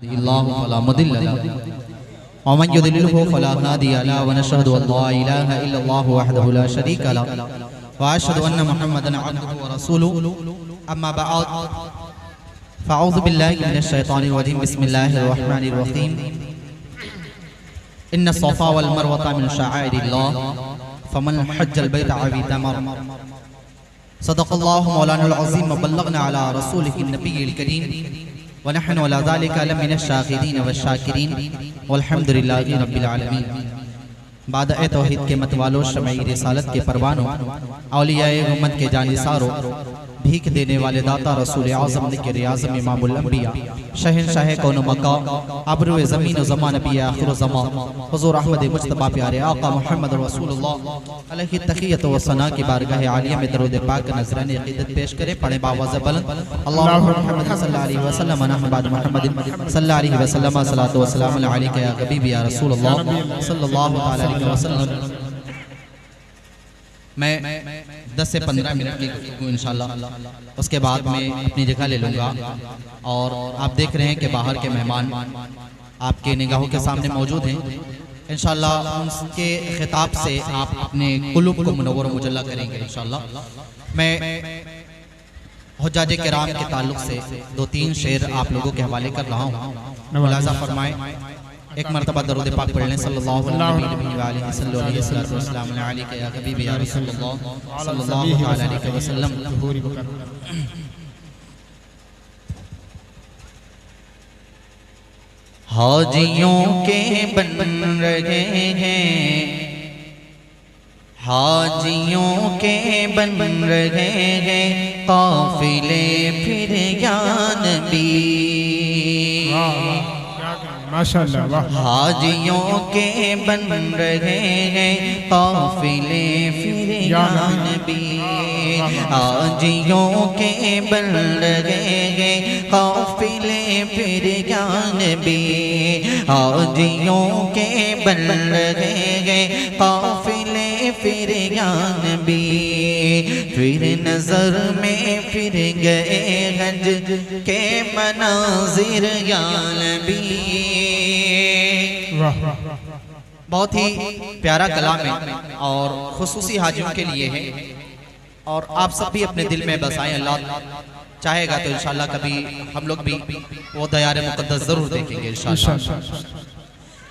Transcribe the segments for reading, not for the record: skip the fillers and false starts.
الله فلا مضل له ومن يضلله فلا هادي له ونشهد أن لا إله إلا الله وحده لا شريك له وأشهد أن محمدا عبده ورسوله أما بعد فأعوذ بالله من الشيطان الرجيم بسم الله الرحمن الرحيم إن الصفا والمروة من شعائر الله فمن حج البيت أو اعتمر صدق الله مولانا العظيم وبلغنا على رسوله النبي الكريم ونحن على ذلك لمن الشاهدين والشاكرين والحمد لله رب العالمين. بعد توحید کے متوالوں شمعِ رسالت کے پروانوں اولیاء امت کے جانثاروں بھیک دینے والے داتا رسول اعظم نکر اعظم امام الانبیاء شہنشاہ کون و مکان ابرو زمین و زمان نبی آخر و زمان حضور احمد مجتبی پیارے آقا محمد رسول اللہ علیہ تقیت و ثنا کی بارگاہ عالیہ میں درود پاک نذران عقیدت پیش کرے پڑھیں باواز بلند اللہم محمد صلی اللہ علیہ وسلم ونحن بعد محمد صلی اللہ علیہ وسلم صلاة و سلام علیکہ یا حبیب یا رسول اللہ صلی اللہ علیہ وسلم. میں 10 سے 15 منٹ کی گفتگو انشاءاللہ اس کے بعد میں اپنی جگہ لے لوں گا اور آپ دیکھ رہے ہیں کہ باہر کے مہمان آپ کے نگاہوں کے سامنے موجود ہیں. انشاءاللہ ان کے خطاب سے آپ اپنے قلوب کو منور و مجلہ کریں گے انشاءاللہ. میں حجاج کرام کے تعلق سے 2-3 شعر آپ لوگوں کے حوالے کر رہا ہوں. ملاحظہ فرمائیں. ایک مرتبہ درود پاک پڑھ لیں صلی اللہ علیہ وسلم علیکہ یا حبیب یا رسول اللہ صلی اللہ علیہ وسلم. حاجیوں کے بن رہے ہیں حاجیوں کے بن رہے ہیں قافلے پھر یا نبی ماشاءاللہ. حاجیوں کے بن رہے ہیں قافلے پھر یا نبی حاجیوں کے بن رہے ہیں قافلے پھر یا نبی حاجیوں کے بن رہے ہیں قافلے پھر یا نبی. پھر نظر میں پھر گئے حج کے مناظر یا نبی. بہت ہی پیارا کلام ہے اور خصوصی حاجیوں کے لیے ہے اور آپ سب بھی اپنے دل میں بسائیں. اللہ چاہے گا تو انشاءاللہ کبھی ہم لوگ بھی وہ دیار مقدس ضرور دیکھیں گے انشاءاللہ.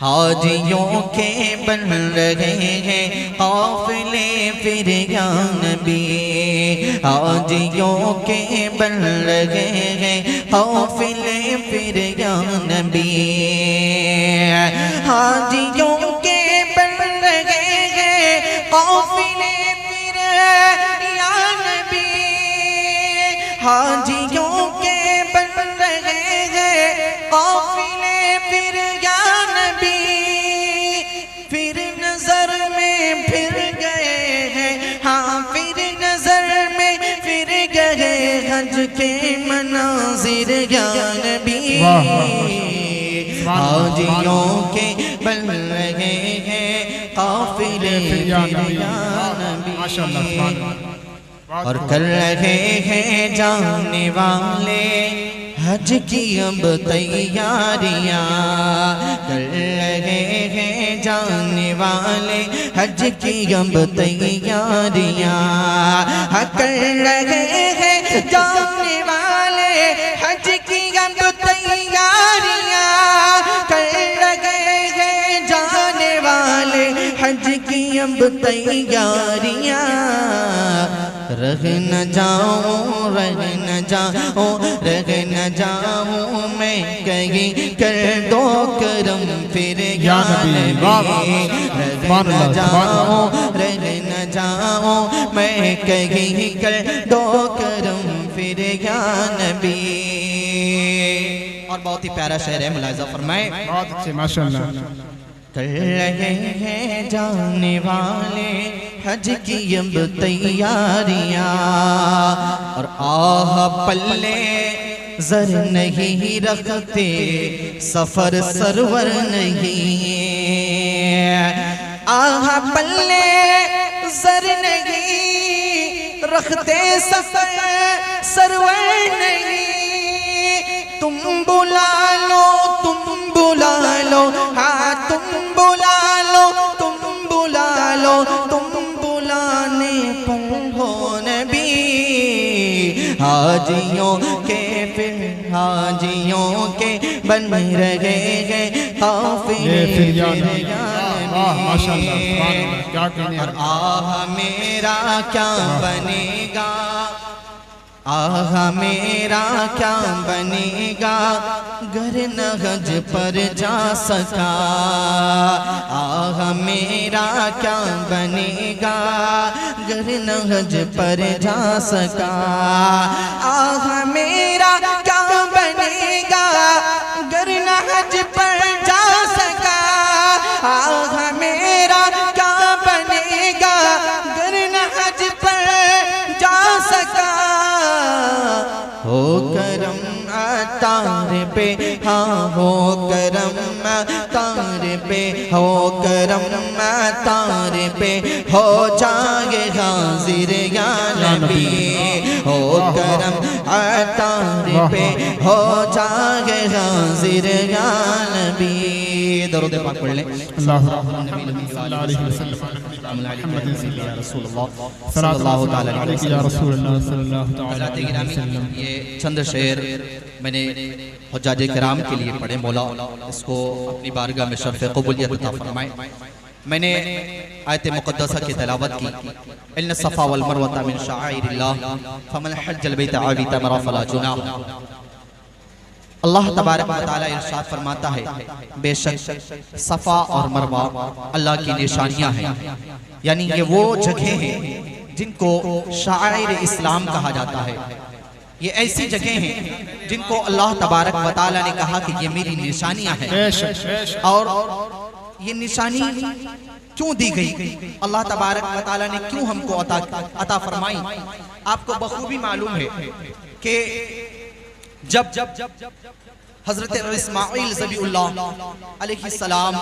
حاجیوں کے بن رہے ہیں قافلے پھر یا نبی حاجیوں کے بن رہے ہیں قافلے پھر یا نبی حاجیوں کے بن رہے ہیں قافلے پھر یا نبی حاجیوں کے بن رہے ہیں قافلے پھر یا نبی. پھر نظر میں پھر گئے ہیں ہاں پھر نظر میں پھر گئے حج کے مناظر یا نبی حاجیوں کے بن رہے ہیں قافلے پھر یا نبی اور کر رہے ہیں جانے والے حج کی اب تیاریاں کر رہے ہیں جانے والے حج کی اب تیاریاں کر رہے ہیں جانے والے حج کی اب تیاریاں کر رہے ہیں جانے والے حج کی اب تیاریاں. رہ نہ جاؤں میں کہیں کر دو کرم پھر یا نبی رہ نہ جاؤں میں کہیں کر دو کرم پھر یا نبی. اور بہت ہی پیارا شعر ہے ملاحظہ فرمائیں. بہت اچھے ماشاءاللہ. کر رہے ہیں جانے والے حج کی اب تیاریاں اور آہ پلے زر نہیں رکھتے سفر سرور نہیں آہ پلے زر نہیں رکھتے سفر سرور نہیں. تم بلا لو حاجیوں کے بن رہے ہیں قافلے پھر یا نبی ماشاءاللہ سبحان اللہ کیا کہنے اور آہ میرا کیا بنے گا آہ میرا کیا بنے گا گر نہ حج پر جا سکا آہ میرا کیا بنے گا گر نہ حج پر جا سکا آہ میرا کیا بنے گا گر نہ حج پر جا سکا آہ میرا کیا بنے گا گر نہ حج پر جا سکا ہو کرم اتار پہ ہاں ہو کرم اتار پہ ہو کرم اتار پہ ہو جائے حاضر یا نبی ہو کرم اتار پہ ہو جائے حاضر یا نبی درود پاک پڑھ لیں اللہ صلی اللہ علیہ وسلم محمد رسول اللہ صلی اللہ تعالی علیہ یا رسول اللہ صلی اللہ تعالی حضرات علیہ گرامی وسلم یہ چند شعر میں نے حجاج کرام کے لیے پڑھے مولا اس کو اپنی بارگاہ میں شرف قبولیت عطا فرمائے میں نے آیت مقدسہ کی تلاوت کی ان الصفا والمروہ من شعائر اللہ فمن حج البیت او اعتمر فلا جناح اللہ تبارک و تعالی ارشاد فرماتا ہے بے شک صفا اور مروہ اللہ کی نشانیاں ہیں یعنی یہ وہ جگہیں ہیں جن کو شعائر اسلام کہا جاتا ہے یہ ایسی جگہیں ہیں جن کو اللہ تبارک و تعالی نے کہا کہ یہ میری نشانیاں ہیں اور یہ نشانی کیوں دی گئی اللہ تبارک و تعالی نے کیوں ہم کو عطا فرمائی آپ کو بخوبی معلوم ہے کہ جب حضرت اسماعیل ذبیح اللہ علیہ السلام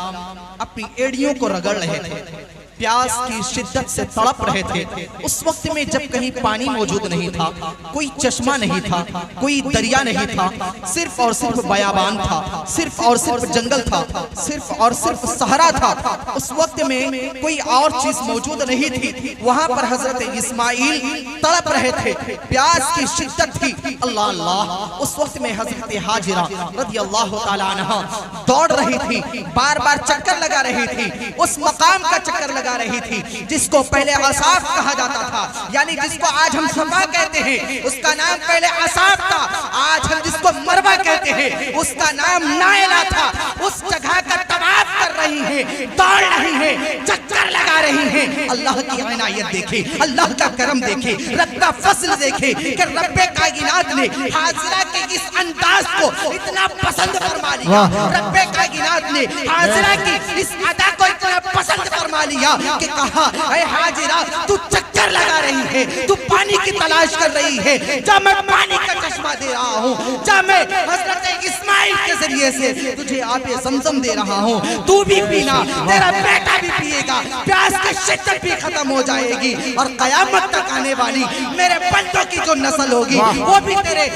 اپنی ایڑیوں کو رگڑ رہے تھے پیاس کی شدت سے تڑپ رہے تھے اس وقت میں جب کہیں پانی موجود نہیں تھا کوئی چشمہ نہیں تھا کوئی دریا نہیں تھا صرف اور صرف بیابان تھا صرف اور صرف جنگل تھا صرف اور صرف صحرا تھا اس وقت میں کوئی اور چیز موجود نہیں تھی وہاں پر حضرت اسماعیل تڑپ رہے تھے پیاس کی شدت تھی اللہ اللہ اس وقت میں حضرت حاجرہ رضی اللہ تعالی عنہ دوڑ رہی تھی بار بار چکر لگا رہی تھی اس مقام کا چکر لگا رہی تھی جس کو پہلے عصاف کہا جاتا تھا یعنی جس کو آج ہم صفا کہتے ہیں اس کا نام پہلے عصاف تھا آج ہم جس کو مروہ کہتے ہیں اس کا نام نائلہ تھا اس جگہ کا طواف کر رہی ہیں دوڑ رہی ہیں چکر لگا رہی ہیں اللہ کی عنایت دیکھیں اللہ کا کرم دیکھیں رب کا فضل دیکھیں کہ رب کائنات نے حاضرہ کے اس انداز کو اتنا پسند فرما لیا رب کائنات نے حاضرہ کی اس ادا کو اتنا پسند فرما لیا کہ کہا اے حاجرہ تو چکر لگا رہی ہے تو پانی کی تلاش کر رہی ہے جا میں پانی کا چشمہ دے رہا ہوں جا میں حضرت اسماعیل کے ذریعے سے تجھے آب زمزم دے رہا ہوں تو بھی پینا تیرا بیٹا بھی پیے گا پیاس کی شدت بھی ختم ہو جائے گی اور قیامت تک آنے والی میرے بندوں کی جو نسل ہوگی وہ بھی تیرے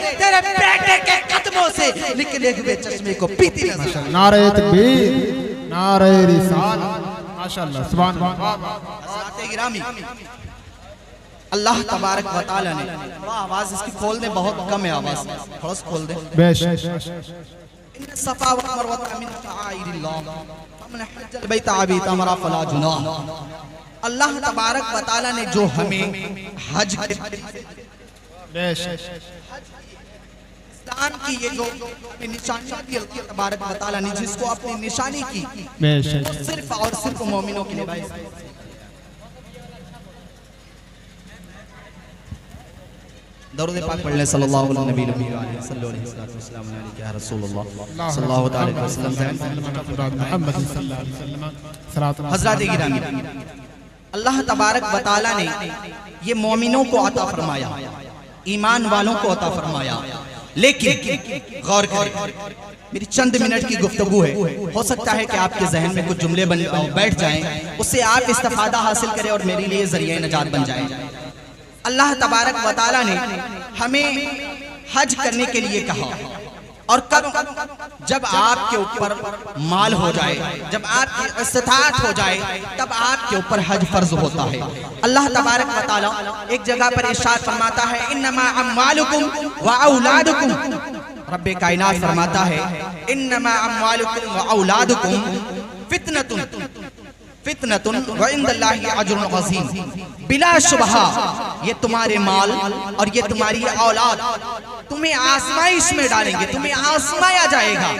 بیٹے کے قدموں سے نکلے ہوئے چشمے کو پیتی نظر نعرہ تکبیر نعرہ رسالت ماشاءاللہ سبحان اللہ حضرات گرامی اللہ تبارک و تعالی نے آواز اس کی کھول دیں بہت کم ہے آواز تھوڑا سا کھول دیں بے شک ان الصفا والمروہ من شعائر اللہ فمن حج البیت او اعتمر فلا جناح اللہ تبارک و تعالی نے جو ہمیں حج بے شک اسلام کی یہ جو نشانی کی اللہ تبارک و تعالی نے جس کو اپنی نشانی کی بے شک صرف اور صرف مومنوں کے لیے درود پاک پڑھ لیں صلی اللہ علیہ نبی علیہ صلی اللہ علیہ وسلم یا رسول اللہ صلی اللہ علیہ وسلم محمد صلی اللہ علیہ وسلم حضرات گرامی اللہ تبارک و تعالی نے یہ مومنوں کو عطا فرمایا ایمان والوں کو عطا فرمایا لیکن غور کریں میری چند منٹ کی گفتگو ہے ہو سکتا ہے کہ آپ کے ذہن میں کچھ جملے بیٹھ جائیں اس سے آپ استفادہ حاصل کریں اور میرے لیے ذریعہ نجات بن جائیں اللہ تبارک و تعالی نے ہمیں حج کرنے کے لیے کہا اور کب جب آپ کے اوپر مال ہو جائے جب آپ کی استطاعت ہو جائے تب آپ کے اوپر حج فرض ہوتا ہے اللہ تبارک و تعالی ایک جگہ پر ارشاد فرماتا ہے انما اموالکم و اولادکم رب کائنات فرماتا ہے انما اموالکم و اولادکم فتنۃ وعند اللہ اجر عظیم، بلا شبہ یہ تمہارے مال اور یہ تمہاری اولاد تمہیں آزمائش میں ڈالیں گے، تمہیں آزمایا جائے گا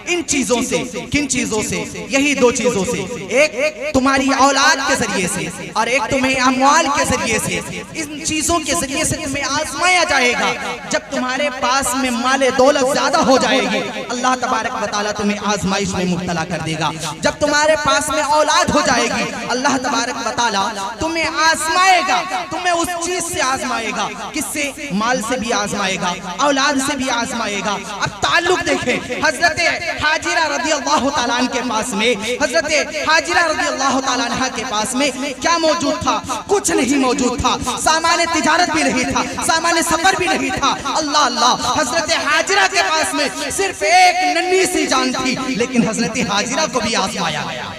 ان چیزوں سے۔ کن چیزوں سے؟ یہی دو چیزوں سے، ایک تمہاری اولاد کے ذریعے سے اور ایک تمہیں اموال کے ذریعے سے۔ ان چیزوں کے ذریعے سے تمہیں آزمایا جائے گا۔ جب تمہارے پاس میں مال دولت زیادہ ہو جائے گی، اللہ تبارک و تعالیٰ تمہیں آزمائش میں مبتلا کر دے گا۔ جب تمہارے پاس میں اولاد ہو جائے گی، اللہ تبارک و تعالیٰ تمہیں آزمائے گا، تمہیں اس چیز سے آزمائے گا۔ کس سے؟ مال سے بھی آزمائے گا، اولاد سے بھی آزمائے گا۔ اب تعلق دیکھیں، حضرت حاجرہ رضی اللہ تعالیٰ عنہ کے پاس میں، حضرت حاجرہ رضی اللہ تعالیٰ عنہ کے پاس میں کیا موجود تھا؟ کچھ نہیں موجود تھا، سامان تجارت بھی نہیں تھا، سامان سفر بھی نہیں تھا۔ اللہ اللہ، حضرت حاجرہ کے پاس میں صرف ایک ننھی سی جان تھی، لیکن حضرت حاجرہ کو بھی آزمایا گیا،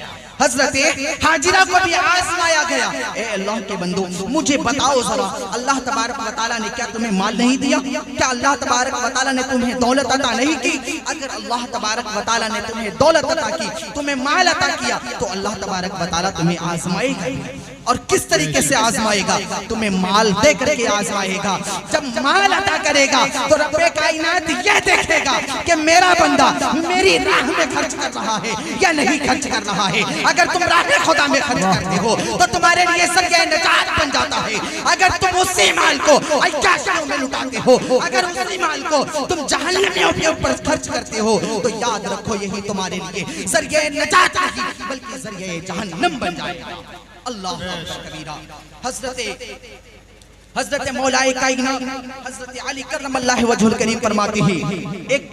حضرت حاجرہ کو بھی آزمایا گیا۔ اے اللہ کے بندو، مجھے بتاؤ ذرا، اللہ تبارک و تعالیٰ نے کیا تمہیں مال نہیں دیا؟ کیا اللہ تبارک و تعالیٰ نے تمہیں دولت عطا نہیں کی؟ اگر اللہ تبارک و تعالیٰ نے تمہیں دولت عطا کی، تمہیں مال عطا کیا، تو اللہ تبارک و تعالیٰ تمہیں آزمائے گا۔ اور کس طریقے سے آزمائے گا؟ تمہیں مال دے کر کے آزمائے گا۔ جب مال عطا کرے گا تو رب کائنات یہ دیکھے گا کہ میرا بندہ میری راہ میں خرچ کر رہا ہے یا نہیں خرچ کر رہا ہے۔ اگر تم راہ خدا میں خرچ کرتے ہو تو تمہارے لیے ذریعہ نجات بن جاتا ہے۔ اگر تم اسی مال کو عیاشیوں میں لٹاتے ہو، اگر اسی مال کو تم جہنمیوں کے اوپر خرچ کرتے ہو، تو یاد رکھو یہی تمہارے لیے ذریعہ نجات نہیں بلکہ ذریعہ جہنم بن جائے گا۔ اللہ کبیرہ۔ حضرت مولا کائنات حضرت علی کرم اللہ وجہ الکریم فرماتے ہیں، ایک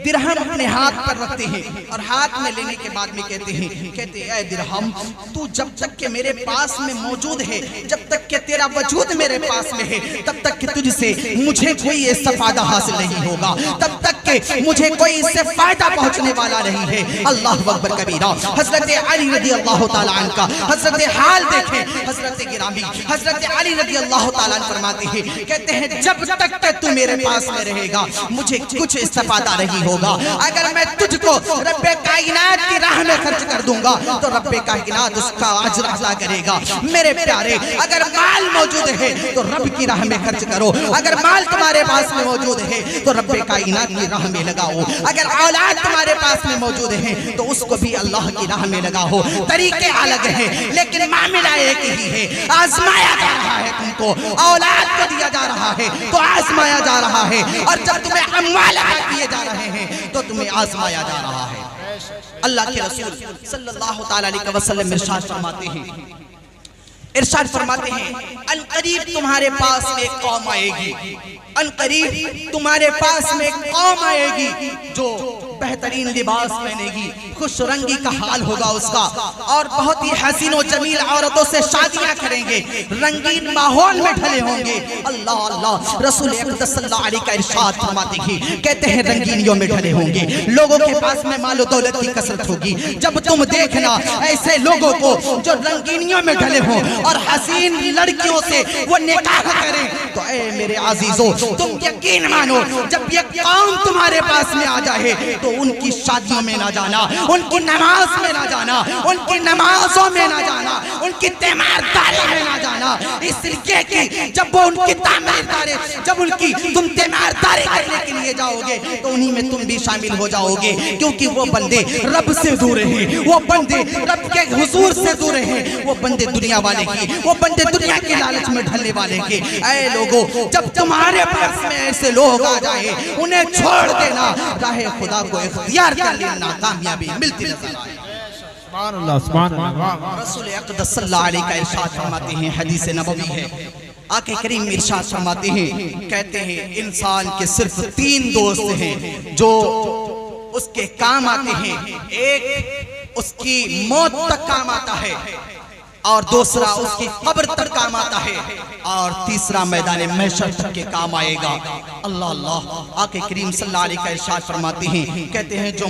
درہم اپنے ہاتھ پر رکھتے ہیں اور ہاتھ میں لینے کے بعد میں کہتے ہیں اے درہم، تو جب تک کہ میرے پاس میں موجود ہے، جب تک کہ تیرا وجود میرے پاس میں ہے، تب تک کہ تجھ سے مجھے کوئی استفادہ حاصل نہیں ہوگا، تب تک کہ مجھے کوئی اس سے فائدہ پہنچنے والا نہیں ہے۔ اللہ اکبر کبیرہ۔ حضرت علی رضی اللہ تعالیٰ عنہ کا حضرت حال دیکھیں، حضرت گرامی حضرت علی رضی اللہ تعالیٰ عنہ فرماتے ہیں، کہتے ہیں جب تک کہ تو میرے پاس میں رہے گا مجھے کچھ استفادہ نہیں ہوگا۔ اگر میں تجھ کو رب کائنات کی راہ میں خرچ کر دوں گا تو رب کائنات اس کا اجر عطا کرے گا۔ میرے پیارے، اگر مال موجود ہے تو رب کی راہ میں خرچ کرو، اگر مال تمہارے پاس میں موجود ہے تو رب کائنات کی راہ میں لگاؤ، اگر اولاد تمہارے پاس میں موجود ہے تو اس کو بھی اللہ کی راہ میں لگاؤ۔ طریقے الگ ہیں لیکن معاملہ ایک ہی ہے، آزمایا جا رہا ہے تم کو، اولاد کو دیا جا رہا ہے تو آزمایا جا رہا ہے، اور جب تمہیں اموال دیے جا رہے ہیں تو تمہیں آزمایا جا رہا ہے۔ اللہ کے رسول صلی اللہ تعالیٰ علیہ وسلم ارشاد فرماتے ہیں ان قریب تمہارے پاس میں ایک قوم آئے گی، ان قریب تمہارے پاس میں ایک قوم آئے گی جو بہترین لباس پہنے گی، خوش رنگی کا حال ہوگا اس کا، اور بہت ہی حسین و جمیل عورتوں سے شادیاں کریں گے، رنگین ماحول میں ڈھلے ہوں گے۔ اللہ اللہ، رسول اقدس صلی اللہ علیہ کا ارشاد فرماتے ہیں، کہتے ہیں رنگینیوں میں ڈھلے ہوں گے، لوگوں کے پاس میں مال و دولت کی کثرت ہوگی۔ جب تم دیکھنا ایسے لوگوں کو جو رنگینیوں میں ڈھلے ہوں اور حسین لڑکیوں سے وہ نکاح کریں، تو اے میرے عزیزو تم یقین مانو، جب یہ قوم تمہارے پاس میں آ جائے تو ان کی شادیوں میں نہ جانا، ان کی نماز میں نہ جانا، ان کی نمازوں میں نہ جانا، ان کی تیمارداری میں نہ جانا، اس لیے کہ جب وہ ان کی تیمارداری، جب ان کی تم تیمارداری کرنے کے لیے جاؤ گے تو انہی میں تم بھی شامل ہو جاؤ گے، کیونکہ وہ بندے رب سے دور ہیں، وہ بندے رب کے حضور سے دور ہیں، وہ بندے دنیا والے کی، وہ بندے دنیا کی لالچ میں ڈھلنے والے کے۔ اے لوگوں، جب تمہارے پاس میں ایسے لوگ آ جائے انہیں چھوڑ دینا، راہ خدا کو اختیار کر لینا، کامیابی ملتی نظر آئے۔ سبحان اللہ، سبحان اللہ۔ رسول اقدس صلی اللہ علیہ کا ارشاد فرماتے ہیں، حدیث نبوی ہے، آقا کریم ارشاد فرماتے ہیں، کہتے ہیں انسان کے صرف 3 دوست ہیں جو اس کے کام آتے ہیں، ایک اس کی موت تک کام آتا ہے، اور دوسرا اس کی قبر تک کام آتا ہے، اور تیسرا میدان محشر تک کے کام آئے گا۔ اللہ اللہ، آقا کریم صلی اللہ علیہ کا ارشاد فرماتے ہیں، کہتے ہیں جو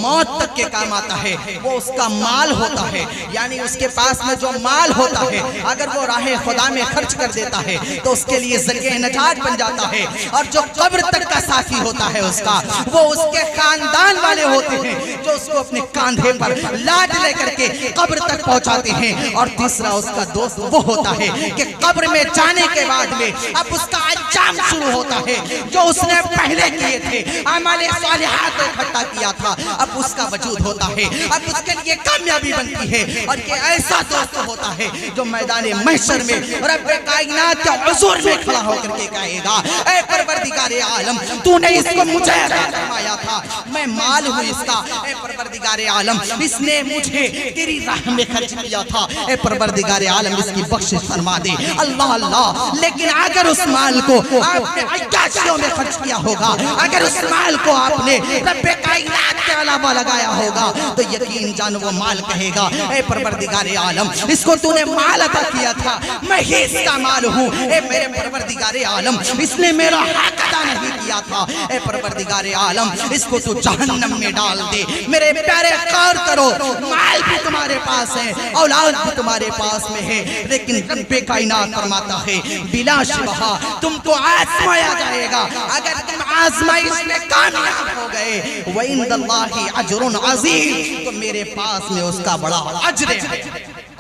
موت تک کے کام آتا ہے وہ اس کا مال ہوتا ہے، یعنی اس کے پاس میں جو مال ہوتا ہے اگر وہ راہ خدا میں خرچ کر دیتا ہے تو اس کے لیے ذریعہ نجات بن جاتا ہے۔ اور جو قبر تک کا ساتھی ہوتا ہے اس کا، وہ اس کے خاندان والے ہوتے ہیں جو اس کو اپنے کاندھے پر لاڈ لے کر کے قبر تک پہنچاتے ہیں۔ اور تیسرا اس کا دوست وہ ہوتا ہے کہ قبر میں جانے کے بعد میں اب اس کا انجام شروع ہوتا ہے جو اس نے پہلے کیے تھے، اعمال صالحات اکٹھا کیا تھا، اب اس کا وجود ہوتا ہے، اب اس کے لیے کامیابی بنتی ہے۔ اور یہ ایسا دوست ہوتا ہے جو میدان محشر میں رب کائنات کے حضور میں کھڑا ہو کر کے کہے گا، اے پروردگار عالم، تو نے اس کو مجھے عطا فرمایا تھا، میں مال ہوں اس کا، اے پروردگار عالم اس نے مجھے تیری راہ میں خرچ کیا تھا، اے پروردگار عالم اس کی بخشش فرما دے۔ اللہ اللہ، لیکن اگر اس مال کو آپ نے عیاشیوں میں خرچ کیا ہوگا، اگر اس مال کو آپ نے رب کائنات کے علاوہ لگایا ہوگا تو یقین جان وہ مال کہے گا، اے پروردگار عالم اس کو تو نے مال عطا کیا تھا، میں ہی اس کا مال ہوں، اے میرے پروردگار عالم اس نے میرا حق ادا نہیں کیا تھا، اے پروردگار عالم اس کو تو جہنم میں ڈال دے۔ میرے پیارے غور کرو، مال بھی تمہارے پاس ہے، اولاد بھی تمہارے پاس میں ہے، لیکن رب کائنات فرماتا ہے بلا شبہ تم کو آزمایا جائے گا، اگر تم آزمائش میں کامیاب ہو گئے وَإِنْدَ اللَّهِ عَجْرٌ عَظِيمٌ، تو میرے پاس میں اس کا بڑا اجر ہے۔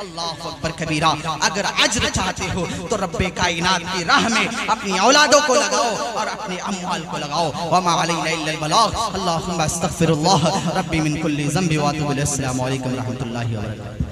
اللہ اکبر کبیرہ، اگر اجر چاہتے ہو تو رب کائنات کی راہ میں اپنی اولادوں کو لگاؤ اور اپنے اموال کو لگاؤ۔ وما علینا الا البلاغ۔ اللہم استغفر اللہ ربی من کل ذنب واتوب الیہ۔ السلام علیکم ورحمۃ اللہ وبرکاتہ۔